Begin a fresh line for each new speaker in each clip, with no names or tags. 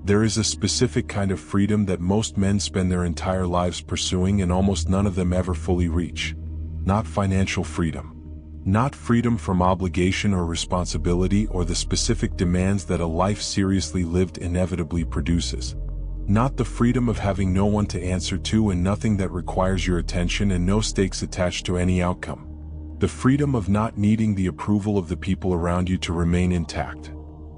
There is a specific kind of freedom that most men spend their entire lives pursuing and almost none of them ever fully reach. Not financial freedom. Not freedom from obligation or responsibility or the specific demands that a life seriously lived inevitably produces. Not the freedom of having no one to answer to and nothing that requires your attention and no stakes attached to any outcome. The freedom of not needing the approval of the people around you to remain intact.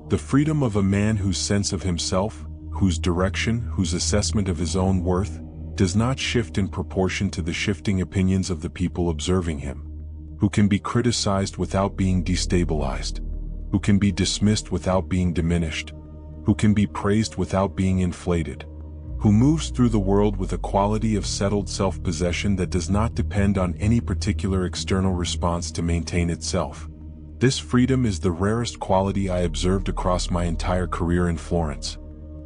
The freedom of a man whose sense of himself, whose direction, whose assessment of his own worth, does not shift in proportion to the shifting opinions of the people observing him. Who can be criticized without being destabilized. Who can be dismissed without being diminished. Who can be praised without being inflated. Who moves through the world with a quality of settled self-possession that does not depend on any particular external response to maintain itself. This freedom is the rarest quality I observed across my entire career in Florence.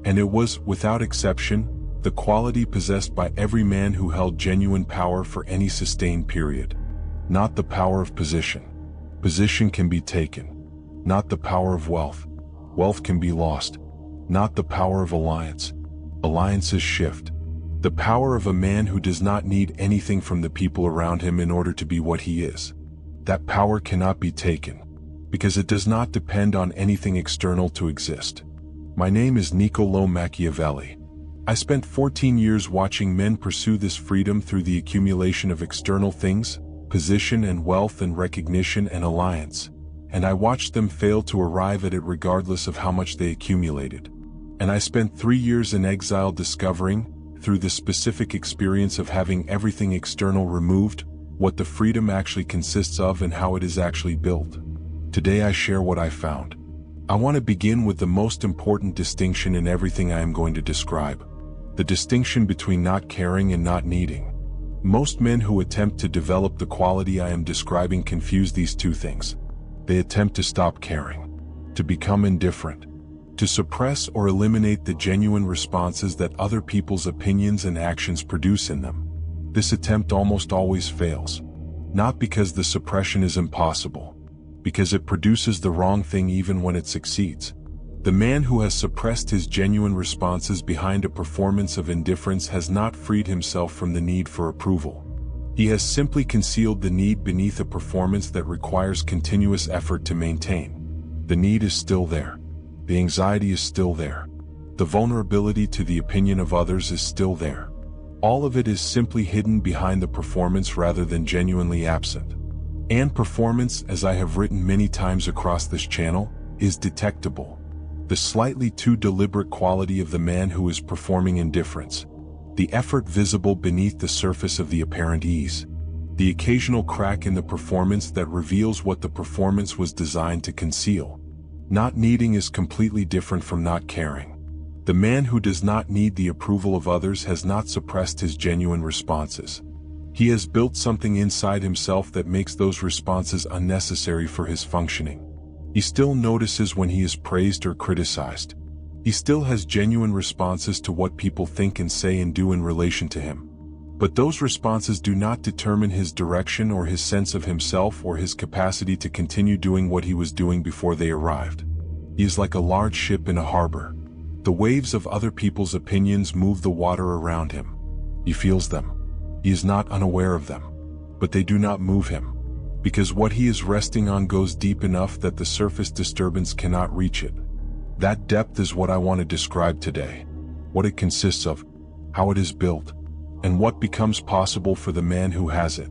And it was, without exception, the quality possessed by every man who held genuine power for any sustained period. Not the power of position. Position can be taken. Not the power of wealth. Wealth can be lost. Not the power of alliance. Alliances shift. The power of a man who does not need anything from the people around him in order to be what he is. That power cannot be taken, because it does not depend on anything external to exist. My name is Niccolò Machiavelli. I spent 14 years watching men pursue this freedom through the accumulation of external things, position and wealth and recognition and alliance, and I watched them fail to arrive at it regardless of how much they accumulated. And I spent 3 years in exile discovering, through the specific experience of having everything external removed, what the freedom actually consists of and how it is actually built. Today I share what I found. I want to begin with the most important distinction in everything I am going to describe. The distinction between not caring and not needing. Most men who attempt to develop the quality I am describing confuse these two things. They attempt to stop caring, to become indifferent, to suppress or eliminate the genuine responses that other people's opinions and actions produce in them. This attempt almost always fails, not because the suppression is impossible, because it produces the wrong thing even when it succeeds. The man who has suppressed his genuine responses behind a performance of indifference has not freed himself from the need for approval. He has simply concealed the need beneath a performance that requires continuous effort to maintain. The need is still there. The anxiety is still there. The vulnerability to the opinion of others is still there. All of it is simply hidden behind the performance rather than genuinely absent. And performance, as I have written many times across this channel, is detectable. The slightly too deliberate quality of the man who is performing indifference. The effort visible beneath the surface of the apparent ease. The occasional crack in the performance that reveals what the performance was designed to conceal. Not needing is completely different from not caring. The man who does not need the approval of others has not suppressed his genuine responses. He has built something inside himself that makes those responses unnecessary for his functioning. He still notices when he is praised or criticized. He still has genuine responses to what people think and say and do in relation to him. But those responses do not determine his direction or his sense of himself or his capacity to continue doing what he was doing before they arrived. He is like a large ship in a harbor. The waves of other people's opinions move the water around him. He feels them. He is not unaware of them. But they do not move him, because what he is resting on goes deep enough that the surface disturbance cannot reach it. That depth is what I want to describe today. What it consists of, how it is built, and what becomes possible for the man who has it.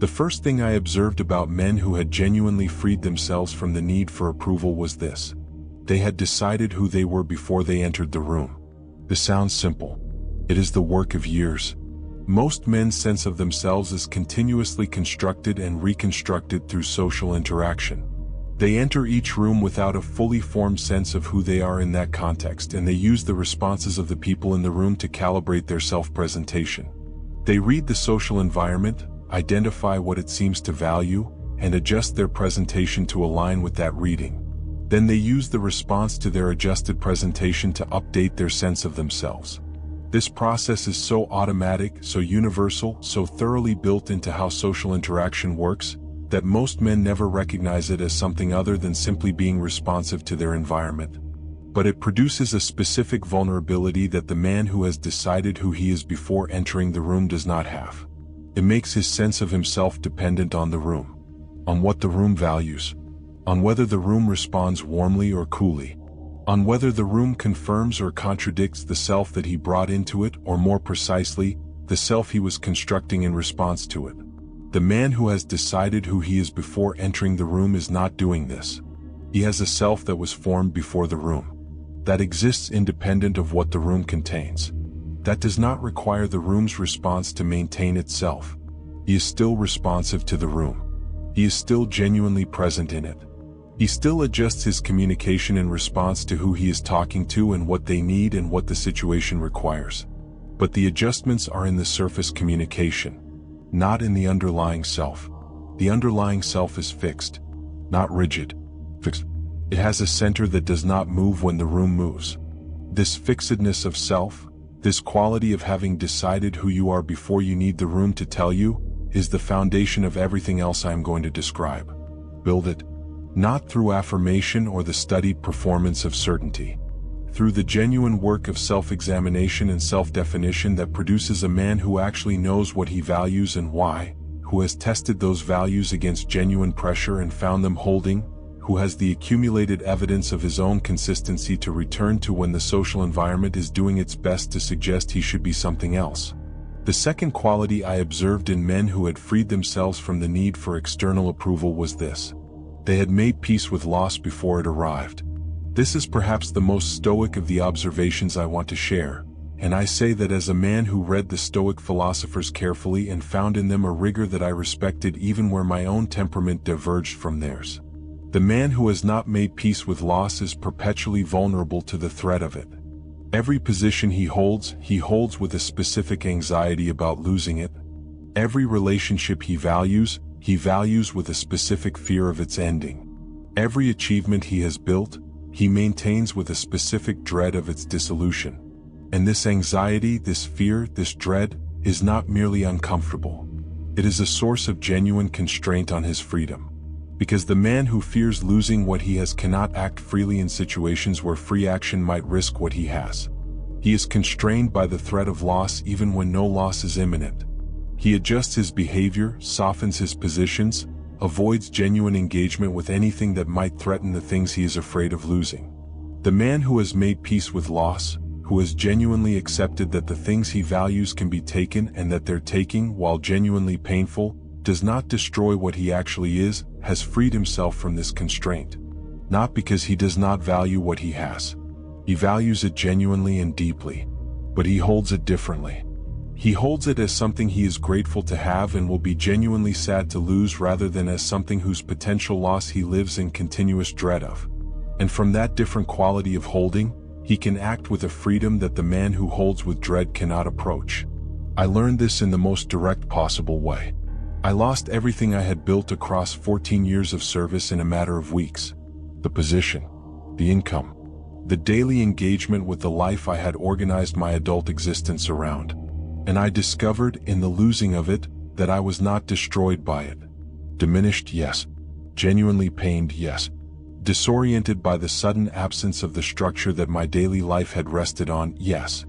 The first thing I observed about men who had genuinely freed themselves from the need for approval was this. They had decided who they were before they entered the room. This sounds simple. It is the work of years. Most men's sense of themselves is continuously constructed and reconstructed through social interaction. They enter each room without a fully formed sense of who they are in that context, and they use the responses of the people in the room to calibrate their self-presentation. They read the social environment, identify what it seems to value, and adjust their presentation to align with that reading. Then they use the response to their adjusted presentation to update their sense of themselves. This process is so automatic, so universal, so thoroughly built into how social interaction works, that most men never recognize it as something other than simply being responsive to their environment. but it produces a specific vulnerability that the man who has decided who he is before entering the room does not have. It makes his sense of himself dependent on the room, on what the room values, on whether the room responds warmly or coolly, on whether the room confirms or contradicts the self that he brought into it, or more precisely, the self he was constructing in response to it. The man who has decided who he is before entering the room is not doing this. He has a self that was formed before the room, that exists independent of what the room contains, that does not require the room's response to maintain itself. He is still responsive to the room. He is still genuinely present in it. He still adjusts his communication in response to who he is talking to and what they need and what the situation requires. But the adjustments are in the surface communication, not in the underlying self. The underlying self is fixed, not rigid. Fixed. It has a center that does not move when the room moves. This fixedness of self, this quality of having decided who you are before you need the room to tell you, is the foundation of everything else I am going to describe. Build it, not through affirmation or the studied performance of certainty, through the genuine work of self-examination and self-definition that produces a man who actually knows what he values and why, who has tested those values against genuine pressure and found them holding, who has the accumulated evidence of his own consistency to return to when the social environment is doing its best to suggest he should be something else. The second quality I observed in men who had freed themselves from the need for external approval was this: they had made peace with loss before it arrived. This is perhaps the most stoic of the observations I want to share, and I say that as a man who read the Stoic philosophers carefully and found in them a rigor that I respected even where my own temperament diverged from theirs. The man who has not made peace with loss is perpetually vulnerable to the threat of it. Every position he holds with a specific anxiety about losing it. Every relationship he values with a specific fear of its ending. Every achievement he has built, he maintains with a specific dread of its dissolution. And this anxiety, this fear, this dread, is not merely uncomfortable. It is a source of genuine constraint on his freedom. Because the man who fears losing what he has cannot act freely in situations where free action might risk what he has. He is constrained by the threat of loss even when no loss is imminent. He adjusts his behavior, softens his positions, avoids genuine engagement with anything that might threaten the things he is afraid of losing. The man who has made peace with loss, who has genuinely accepted that the things he values can be taken and that their taking, while genuinely painful, does not destroy what he actually is, has freed himself from this constraint. Not because he does not value what he has. He values it genuinely and deeply. But he holds it differently. He holds it as something he is grateful to have and will be genuinely sad to lose rather than as something whose potential loss he lives in continuous dread of. And from that different quality of holding, he can act with a freedom that the man who holds with dread cannot approach. I learned this in the most direct possible way. I lost everything I had built across 14 years of service in a matter of weeks. The position, the income, the daily engagement with the life I had organized my adult existence around. And I discovered, in the losing of it, that I was not destroyed by it. Diminished, yes. Genuinely pained, yes. Disoriented by the sudden absence of the structure that my daily life had rested on, yes.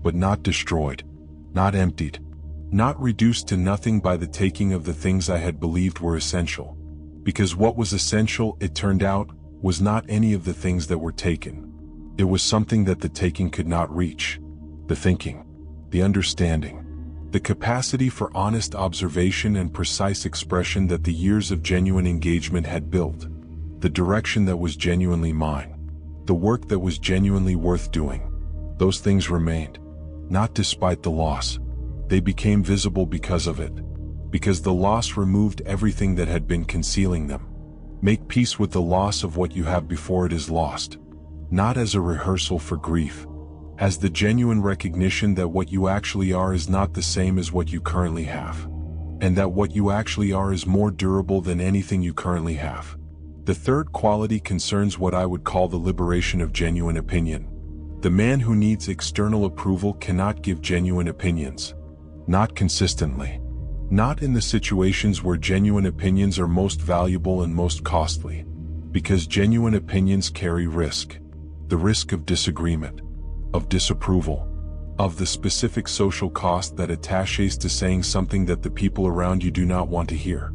But not destroyed. Not emptied. Not reduced to nothing by the taking of the things I had believed were essential. Because what was essential, it turned out, was not any of the things that were taken. It was something that the taking could not reach. The thinking. The understanding, the capacity for honest observation and precise expression that the years of genuine engagement had built, the direction that was genuinely mine, the work that was genuinely worth doing. Those things remained, not despite the loss. They became visible because of it, because the loss removed everything that had been concealing them. Make peace with the loss of what you have before it is lost, not as a rehearsal for grief, as the genuine recognition that what you actually are is not the same as what you currently have, and that what you actually are is more durable than anything you currently have. The third quality concerns what I would call the liberation of genuine opinion. The man who needs external approval cannot give genuine opinions. Not consistently. Not in the situations where genuine opinions are most valuable and most costly. Because genuine opinions carry risk. The risk of disagreement, of disapproval, of the specific social cost that attaches to saying something that the people around you do not want to hear.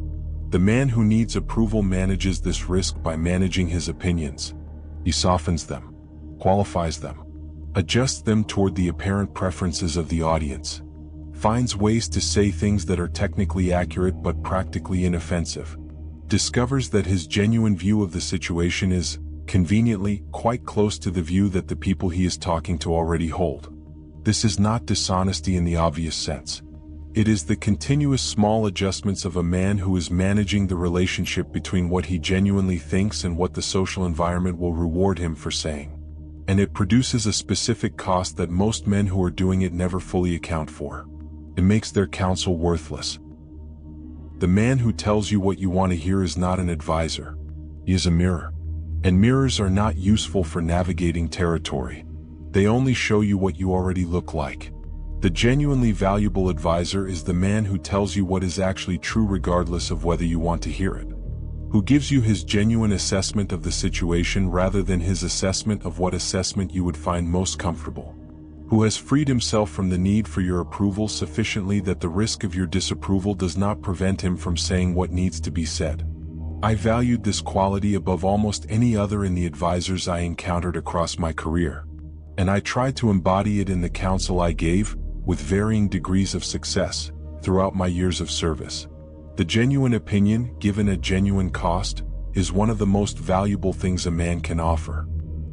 The man who needs approval manages this risk by managing his opinions. He softens them, qualifies them, adjusts them toward the apparent preferences of the audience, finds ways to say things that are technically accurate but practically inoffensive, discovers that his genuine view of the situation is, conveniently, quite close to the view that the people he is talking to already hold. This is not dishonesty in the obvious sense. It is the continuous small adjustments of a man who is managing the relationship between what he genuinely thinks and what the social environment will reward him for saying. And it produces a specific cost that most men who are doing it never fully account for. It makes their counsel worthless. The man who tells you what you want to hear is not an advisor. He is a mirror. And mirrors are not useful for navigating territory. They only show you what you already look like. The genuinely valuable advisor is the man who tells you what is actually true regardless of whether you want to hear it. Who gives you his genuine assessment of the situation rather than his assessment of what assessment you would find most comfortable. Who has freed himself from the need for your approval sufficiently that the risk of your disapproval does not prevent him from saying what needs to be said. I valued this quality above almost any other in the advisors I encountered across my career. And I tried to embody it in the counsel I gave, with varying degrees of success, throughout my years of service. The genuine opinion, given at genuine cost, is one of the most valuable things a man can offer.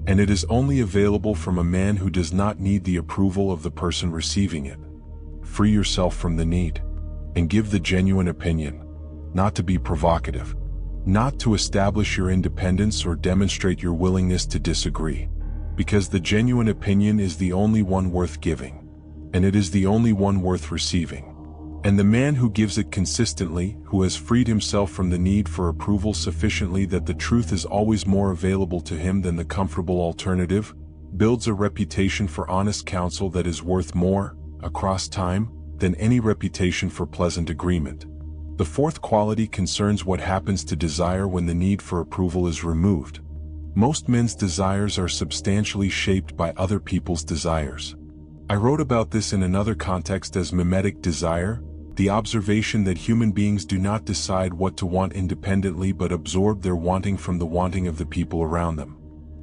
And it is only available from a man who does not need the approval of the person receiving it. Free yourself from the need, and give the genuine opinion, not to be provocative, not to establish your independence or demonstrate your willingness to disagree. Because the genuine opinion is the only one worth giving, and it is the only one worth receiving. And the man who gives it consistently, who has freed himself from the need for approval sufficiently that the truth is always more available to him than the comfortable alternative, builds a reputation for honest counsel that is worth more, across time, than any reputation for pleasant agreement. The fourth quality concerns what happens to desire when the need for approval is removed. Most men's desires are substantially shaped by other people's desires. I wrote about this in another context as mimetic desire, the observation that human beings do not decide what to want independently but absorb their wanting from the wanting of the people around them.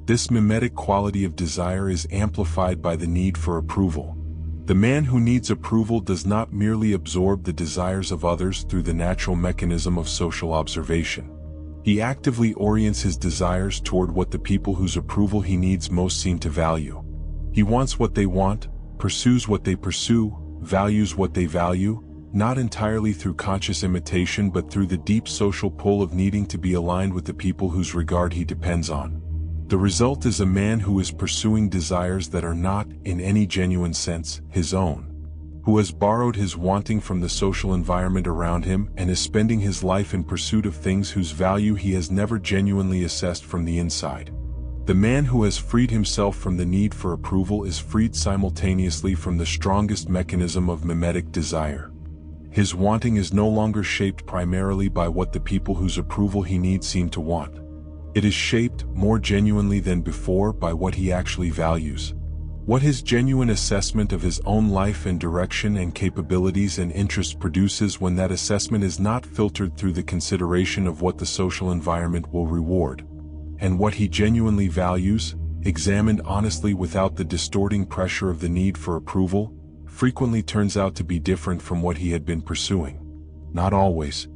This mimetic quality of desire is amplified by the need for approval. The man who needs approval does not merely absorb the desires of others through the natural mechanism of social observation. He actively orients his desires toward what the people whose approval he needs most seem to value. He wants what they want, pursues what they pursue, values what they value, not entirely through conscious imitation but through the deep social pull of needing to be aligned with the people whose regard he depends on. The result is a man who is pursuing desires that are not, in any genuine sense, his own, who has borrowed his wanting from the social environment around him and is spending his life in pursuit of things whose value he has never genuinely assessed from the inside. The man who has freed himself from the need for approval is freed simultaneously from the strongest mechanism of mimetic desire. His wanting is no longer shaped primarily by what the people whose approval he needs seem to want. It is shaped, more genuinely than before, by what he actually values. What his genuine assessment of his own life and direction and capabilities and interests produces when that assessment is not filtered through the consideration of what the social environment will reward. And what he genuinely values, examined honestly without the distorting pressure of the need for approval, frequently turns out to be different from what he had been pursuing. Not always.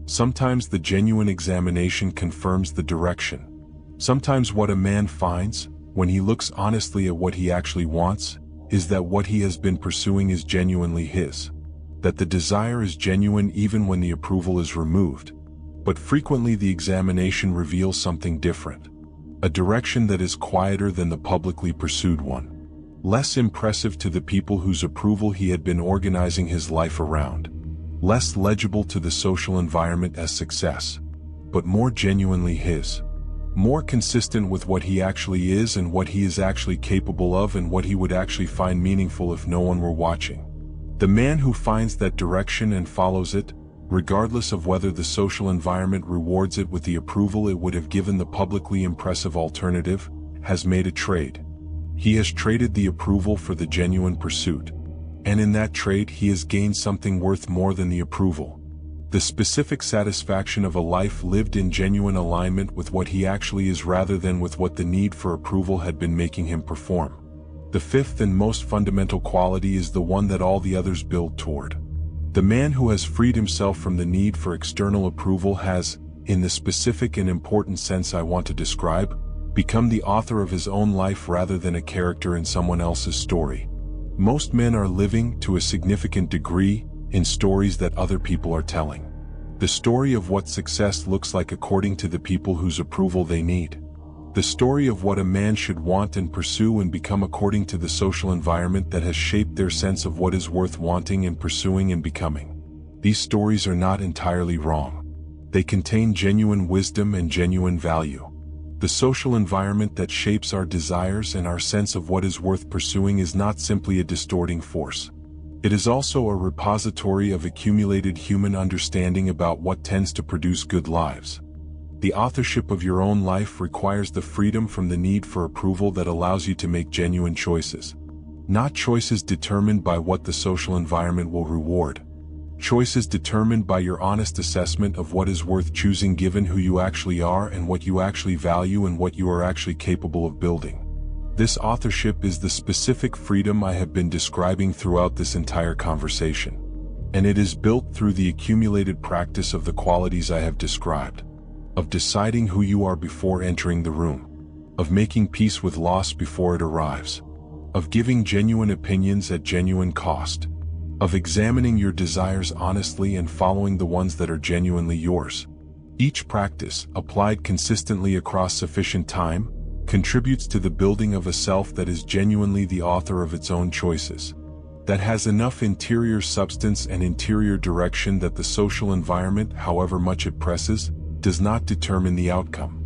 Sometimes the genuine examination confirms the direction. Sometimes what a man finds, when he looks honestly at what he actually wants, is that what he has been pursuing is genuinely his. That the desire is genuine even when the approval is removed. But frequently the examination reveals something different. A direction that is quieter than the publicly pursued one. Less impressive to the people whose approval he had been organizing his life around. Less legible to the social environment as success. But more genuinely his. More consistent with what he actually is and what he is actually capable of and what he would actually find meaningful if no one were watching. The man who finds that direction and follows it, regardless of whether the social environment rewards it with the approval it would have given the publicly impressive alternative, has made a trade. He has traded the approval for the genuine pursuit. And in that trade he has gained something worth more than the approval. The specific satisfaction of a life lived in genuine alignment with what he actually is rather than with what the need for approval had been making him perform. The fifth and most fundamental quality is the one that all the others build toward. The man who has freed himself from the need for external approval has, in the specific and important sense I want to describe, become the author of his own life rather than a character in someone else's story. Most men are living, to a significant degree, in stories that other people are telling. The story of what success looks like according to the people whose approval they need. The story of what a man should want and pursue and become according to the social environment that has shaped their sense of what is worth wanting and pursuing and becoming. These stories are not entirely wrong. They contain genuine wisdom and genuine value. The social environment that shapes our desires and our sense of what is worth pursuing is not simply a distorting force. It is also a repository of accumulated human understanding about what tends to produce good lives. The authorship of your own life requires the freedom from the need for approval that allows you to make genuine choices. Not choices determined by what the social environment will reward. Choices determined by your honest assessment of what is worth choosing given who you actually are and what you actually value and what you are actually capable of building. This authorship is the specific freedom I have been describing throughout this entire conversation. And it is built through the accumulated practice of the qualities I have described. Of deciding who you are before entering the room. Of making peace with loss before it arrives. Of giving genuine opinions at genuine cost. Of examining your desires honestly and following the ones that are genuinely yours. Each practice, applied consistently across sufficient time, contributes to the building of a self that is genuinely the author of its own choices. That has enough interior substance and interior direction that the social environment, however much it presses, does not determine the outcome.